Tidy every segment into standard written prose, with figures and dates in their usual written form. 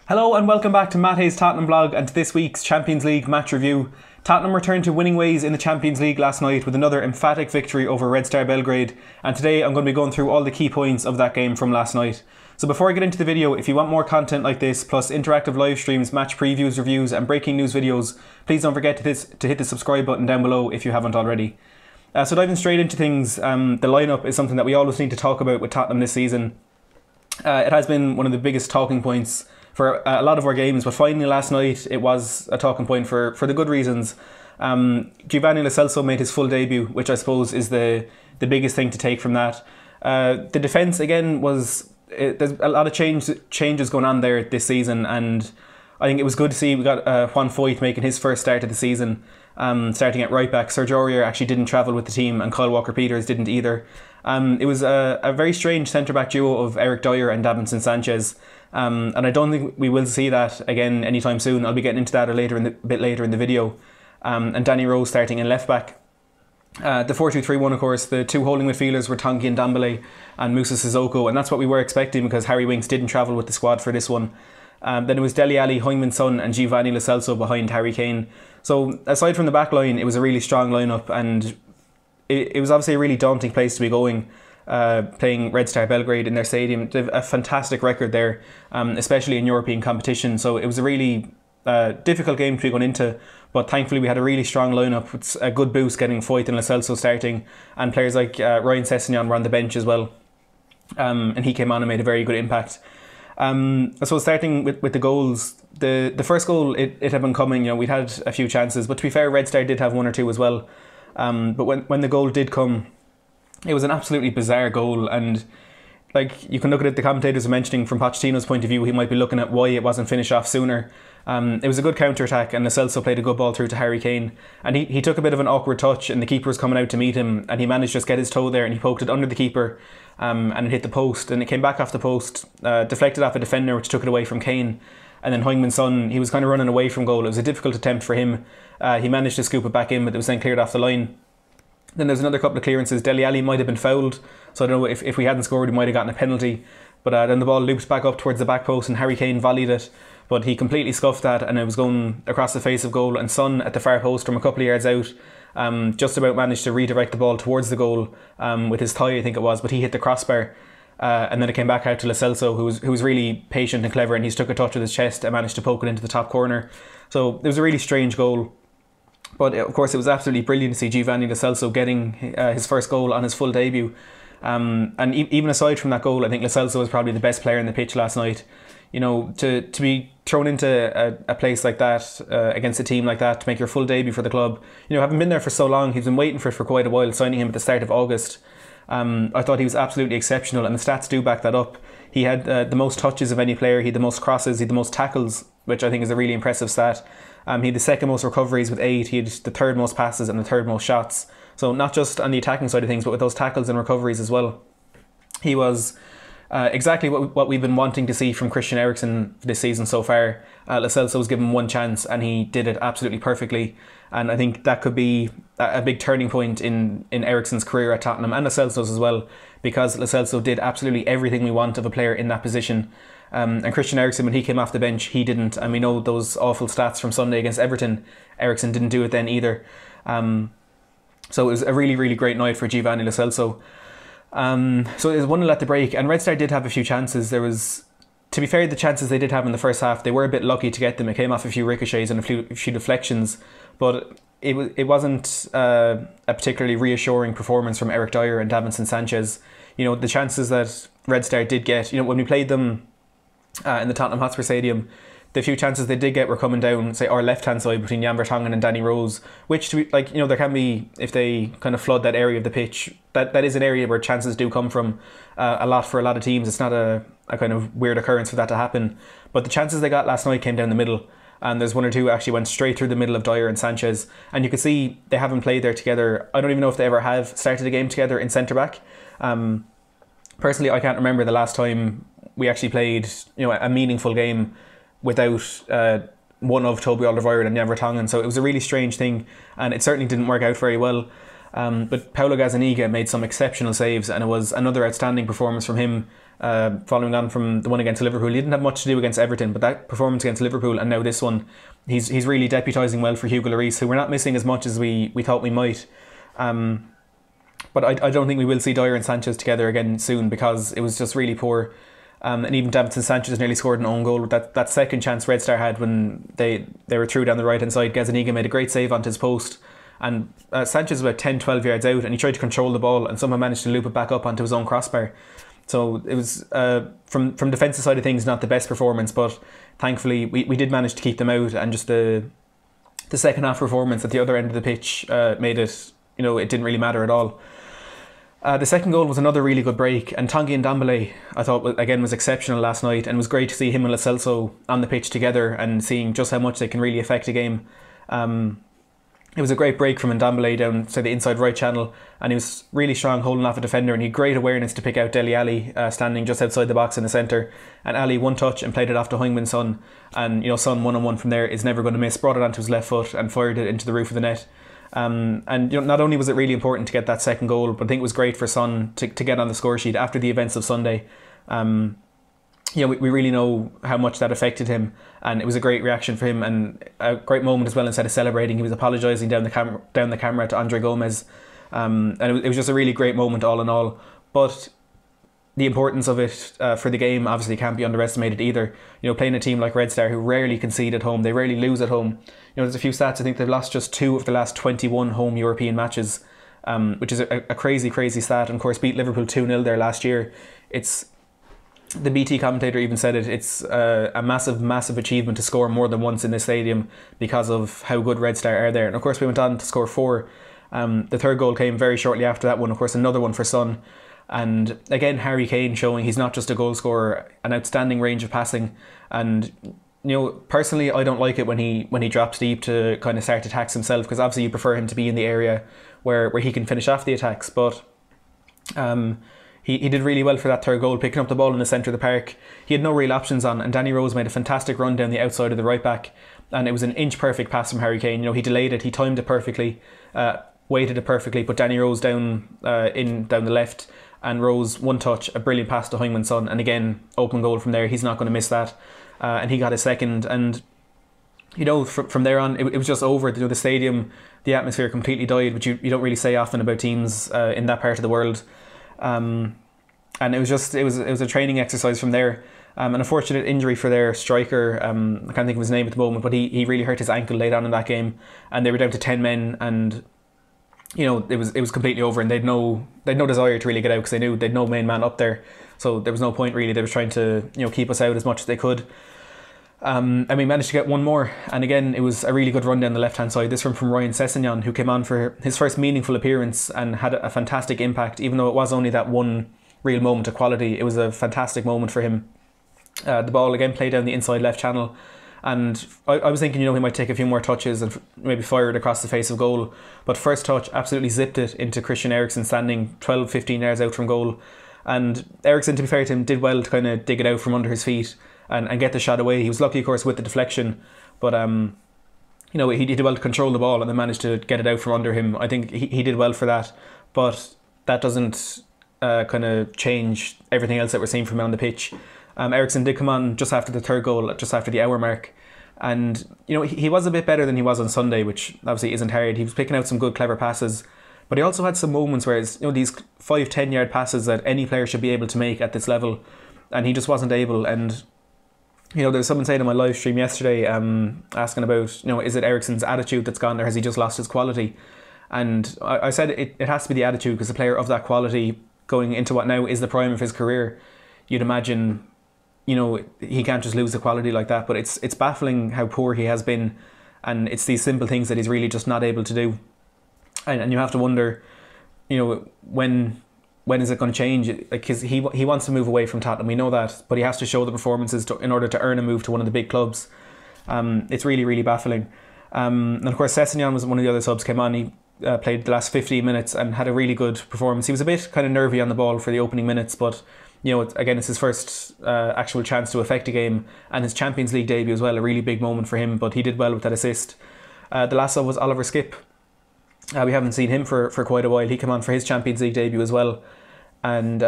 Hello and welcome back to Matt Hayes' Tottenham blog and to this week's Champions League match review. Tottenham returned to winning ways in the Champions League last night with another emphatic victory over Red Star Belgrade, and today I'm going to be going through all the key points of that game from last night. So before I get into the video, if you want more content like this, plus interactive live streams, match previews, reviews and breaking news videos, please don't forget to hit the subscribe button down below if you haven't already. So diving straight into things, the lineup is something that we always need to talk about with Tottenham this season. It has been one of the biggest talking points for a lot of our games, but finally last night it was a talking point for the good reasons. Giovani Lo Celso made his full debut, which I suppose is the biggest thing to take from that. The defence again there's a lot of changes going on there this season, and I think it was good to see we got Juan Foyth making his first start of the season, starting at right back. Serge Aurier actually didn't travel with the team, and Kyle Walker-Peters didn't either. It was a very strange centre-back duo of Eric Dyer and Davinson Sanchez, and I don't think we will see that again anytime soon. I'll be getting into that a bit later in the video. And Danny Rose starting in left back. The 4-2-3-1, of course, the two holding midfielders were Tanguy Ndombele and Moussa Sissoko, and that's what we were expecting because Harry Winks didn't travel with the squad for this one. Then it was Dele Alli, Heung-min Son and Giovani Lo Celso behind Harry Kane. So aside from the back line, it was a really strong lineup, and it was obviously a really daunting place to be going, playing Red Star Belgrade in their stadium. They have a fantastic record there, especially in European competition, so it was a really difficult game to be going into, but thankfully we had a really strong lineup with a good boost getting Foyth and Lo Celso starting, and players like Ryan Sessegnon were on the bench as well, and he came on and made a very good impact. So starting with the goals, the first goal, it had been coming. You know, we'd had a few chances, but to be fair, Red Star did have one or two as well. But when the goal did come, it was an absolutely bizarre goal, and like you can look at it, the commentators are mentioning from Pochettino's point of view, he might be looking at why it wasn't finished off sooner. It was a good counter-attack, and Lo Celso played a good ball through to Harry Kane, and he took a bit of an awkward touch, and the keeper was coming out to meet him, and he managed to just get his toe there, and he poked it under the keeper, and it hit the post, and it came back off the post, deflected off a defender, which took it away from Kane. And then Heung-min Son, he was kind of running away from goal. It was a difficult attempt for him. He managed to scoop it back in, but it was then cleared off the line. Then there's another couple of clearances. Dele Alli might have been fouled, so I don't know if we hadn't scored, we might have gotten a penalty. But then the ball looped back up towards the back post, and Harry Kane volleyed it, but he completely scuffed that, and it was going across the face of goal. And Son at the far post from a couple of yards out, just about managed to redirect the ball towards the goal with his thigh, I think it was, but he hit the crossbar. And then it came back out to Lo Celso, who was really patient and clever, and he took a touch with his chest and managed to poke it into the top corner. So it was a really strange goal. But of course, it was absolutely brilliant to see Giovani Lo Celso getting his first goal on his full debut. And even aside from that goal, I think Lo Celso was probably the best player in the pitch last night. You know, to be thrown into a place like that, against a team like that, to make your full debut for the club. You know, having been there for so long, he's been waiting for it for quite a while, signing him at the start of August. I thought he was absolutely exceptional, and the stats do back that up. He had the most touches of any player, he had the most crosses, he had the most tackles, which I think is a really impressive stat. He had the second most recoveries with 8, he had the third most passes and the third most shots. So not just on the attacking side of things, but with those tackles and recoveries as well. He was exactly what we've been wanting to see from Christian Eriksen this season so far. Lo Celso was given one chance and he did it absolutely perfectly. And I think that could be a big turning point in Eriksen's career at Tottenham, and Lo Celso's as well, because Lo Celso did absolutely everything we want of a player in that position. And Christian Eriksen, when he came off the bench, he didn't. And we know those awful stats from Sunday against Everton. Eriksen didn't do it then either. So it was a really, really great night for Giovani Lo Celso. So it was 1-0 at the break, and Red Star did have a few chances. There was, to be fair, the chances they did have in the first half, they were a bit lucky to get them. It came off a few ricochets and a few deflections, but it wasn't a particularly reassuring performance from Eric Dyer and Davinson Sanchez. You know, the chances that Red Star did get, you know, when we played them in the Tottenham Hotspur Stadium, the few chances they did get were coming down, say, our left-hand side between Jan Vertonghen and Danny Rose, which, to be, like, you know, there can be, if they kind of flood that area of the pitch, that is an area where chances do come from a lot for a lot of teams. It's not a kind of weird occurrence for that to happen. But the chances they got last night came down the middle, and there's one or two actually went straight through the middle of Dyer and Sanchez, and you could see they haven't played there together. I don't even know if they ever have started a game together in centre-back. Personally, I can't remember the last time we actually played, you know, a meaningful game without one of Toby Alderweireld and Jan Vertonghen. So it was a really strange thing, and it certainly didn't work out very well. But Paulo Gazzaniga made some exceptional saves, and it was another outstanding performance from him. following on from the one against Liverpool. He didn't have much to do against Everton, but that performance against Liverpool and now this one, he's really deputising well for Hugo Lloris, who we're not missing as much as we thought we might. But I don't think we will see Dyer and Sanchez together again soon, because it was just really poor. And even Davinson Sanchez nearly scored an own goal. That second chance Red Star had when they were through down the right hand side, Gazzaniga made a great save onto his post, and Sanchez was about 10-12 yards out, and he tried to control the ball and somehow managed to loop it back up onto his own crossbar. So it was, from defensive side of things, not the best performance, but thankfully we did manage to keep them out, and just the second half performance at the other end of the pitch made it, it didn't really matter at all. The second goal was another really good break, and Tanguy Ndombele, I thought, again, was exceptional last night, and it was great to see him and Lo Celso on the pitch together and seeing just how much they can really affect a game. It was a great break from Ndombele down to the inside right channel, and he was really strong holding off a defender, and he had great awareness to pick out Dele Alli standing just outside the box in the centre, and Ali one touch and played it off to Heung-min Son, and Son one-on-one from there is never going to miss, brought it onto his left foot and fired it into the roof of the net. And not only was it really important to get that second goal, but I think it was great for Son to get on the score sheet after the events of Sunday. We really know how much that affected him, and it was a great reaction for him and a great moment as well. Instead of celebrating, he was apologising down the camera to Andre Gomez, and it was just a really great moment all in all. But the importance of it for the game obviously can't be underestimated either. Playing a team like Red Star, who rarely concede at home, they rarely lose at home. There's a few stats. I think they've lost just 2 of the last 21 home European matches, which is a crazy stat. And of course, beat Liverpool 2-0 there last year. The BT commentator even said it's a massive achievement to score more than once in this stadium because of how good Red Star are there. And of course, we went on to score 4. The third goal came very shortly after that one. Of course, another one for Son. And again, Harry Kane showing he's not just a goal scorer, an outstanding range of passing. And personally, I don't like it when he drops deep to kind of start attacks himself, because obviously you prefer him to be in the area where he can finish off the attacks. But he did really well for that third goal, picking up the ball in the centre of the park. He had no real options on, and Danny Rose made a fantastic run down the outside of the right back, and it was an inch perfect pass from Harry Kane. He delayed it, he timed it perfectly, weighted it perfectly, put Danny Rose down the left, and Rose one touch, a brilliant pass to Heung-min Son, and again, open goal from there. He's not going to miss that, and he got his second. And from there on, it was just over. The stadium, the atmosphere completely died, which you don't really say often about teams in that part of the world. And it was a training exercise from there. An unfortunate injury for their striker. I can't think of his name at the moment, but he really hurt his ankle late on in that game, and they were down to 10 men, and it was completely over, and they'd no desire to really get out, because they knew they'd no main man up there, so there was no point really. They were trying to keep us out as much as they could. And we managed to get one more, and again it was a really good run down the left hand side. This one from Ryan Sessegnon, who came on for his first meaningful appearance and had a fantastic impact. Even though it was only that one real moment of quality, it was a fantastic moment for him. The ball again played down the inside left channel, and I was thinking he might take a few more touches and maybe fire it across the face of goal, but first touch absolutely zipped it into Christian Eriksen standing 12-15 yards out from goal. And Eriksen, to be fair to him, did well to kind of dig it out from under his feet and get the shot away. He was lucky, of course, with the deflection, but he did well to control the ball and then managed to get it out from under him. I think he did well for that, but that doesn't kind of change everything else that we're seeing from him on the pitch. Eriksen did come on just after the third goal, just after the hour mark, and he was a bit better than he was on Sunday, which obviously isn't hard. He was picking out some good, clever passes, but he also had some moments where these 5-10 yard passes that any player should be able to make at this level, and he just wasn't able. And there was someone saying in my live stream yesterday, asking about is it Eriksen's attitude that's gone, or has he just lost his quality? And I said it has to be the attitude, because a player of that quality going into what now is the prime of his career, you'd imagine he can't just lose the quality like that. But it's baffling how poor he has been, and it's these simple things that he's really just not able to do. And you have to wonder, when is it going to change? Because he wants to move away from Tottenham, we know that, but he has to show the performances in order to earn a move to one of the big clubs. It's really baffling. And of course, Sessegnon was one of the other subs, came on. He played the last 15 minutes and had a really good performance. He was a bit kind of nervy on the ball for the opening minutes, but again, it's his first actual chance to affect a game, and his Champions League debut as well, a really big moment for him, but he did well with that assist. The last sub was Oliver Skipp. We haven't seen him for quite a while. He came on for his Champions League debut as well, and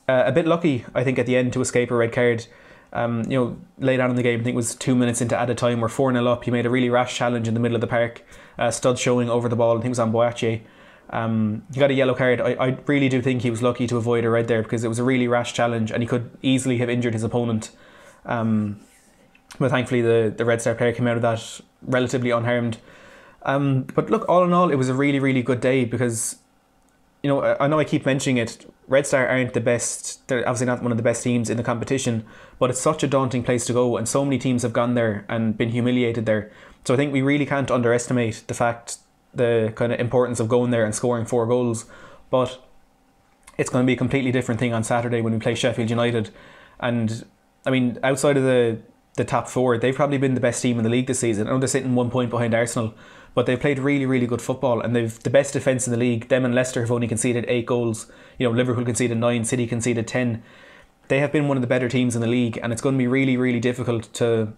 a bit lucky, I think, at the end to escape a red card. Late on in the game, I think it was 2 minutes into added time, we're 4-0 up. He made a really rash challenge in the middle of the park. Stud showing over the ball, I think it was on Boache. He got a yellow card. I really do think he was lucky to avoid a red there, because it was a really rash challenge and he could easily have injured his opponent. But thankfully the Red Star player came out of that relatively unharmed. But look, all in all, it was a really, really good day, because I know I keep mentioning it, Red Star aren't the best, they're obviously not one of the best teams in the competition, but it's such a daunting place to go, and so many teams have gone there and been humiliated there. So I think we really can't underestimate the kind of importance of going there and scoring 4 goals. But it's going to be a completely different thing on Saturday when we play Sheffield United. And I mean, outside of the top 4, they've probably been the best team in the league this season. I know they're sitting 1 point behind Arsenal, but they've played really, really good football, and they've the best defence in the league. Them and Leicester have only conceded 8 goals. Liverpool conceded 9, City conceded 10. They have been one of the better teams in the league, and it's going to be really, really difficult to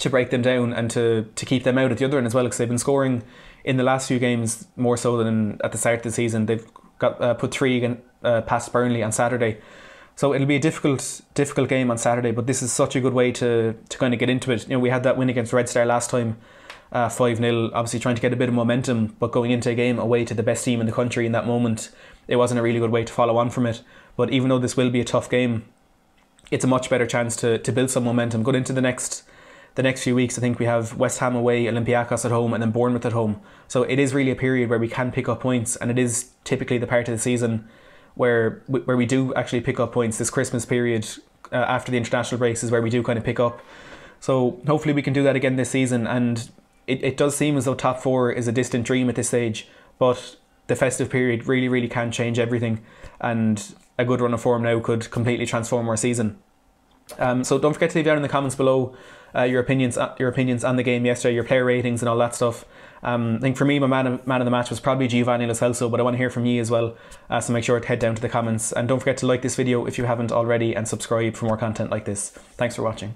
break them down and to keep them out at the other end as well, because they've been scoring in the last few games more so than at the start of the season. They've got put 3 past Burnley on Saturday. So it'll be a difficult game on Saturday, but this is such a good way to kind of get into it. We had that win against Red Star last time, 5-0, obviously trying to get a bit of momentum, but going into a game away to the best team in the country in that moment, it wasn't a really good way to follow on from it. But even though this will be a tough game, it's a much better chance to build some momentum. Going into the next few weeks, I think we have West Ham away, Olympiacos at home, and then Bournemouth at home. So it is really a period where we can pick up points, and it is typically the part of the season where we do actually pick up points. This Christmas period after the international breaks is where we do kind of pick up. So hopefully we can do that again this season, and it does seem as though top 4 is a distant dream at this stage, but the festive period really, really can change everything, and a good run of form now could completely transform our season. So don't forget to leave down in the comments below your opinions on the game yesterday, your player ratings and all that stuff. I think for me, my man of the match was probably Giovani Lo Celso, but I want to hear from you as well. So make sure to head down to the comments, and don't forget to like this video if you haven't already, and subscribe for more content like this. Thanks for watching.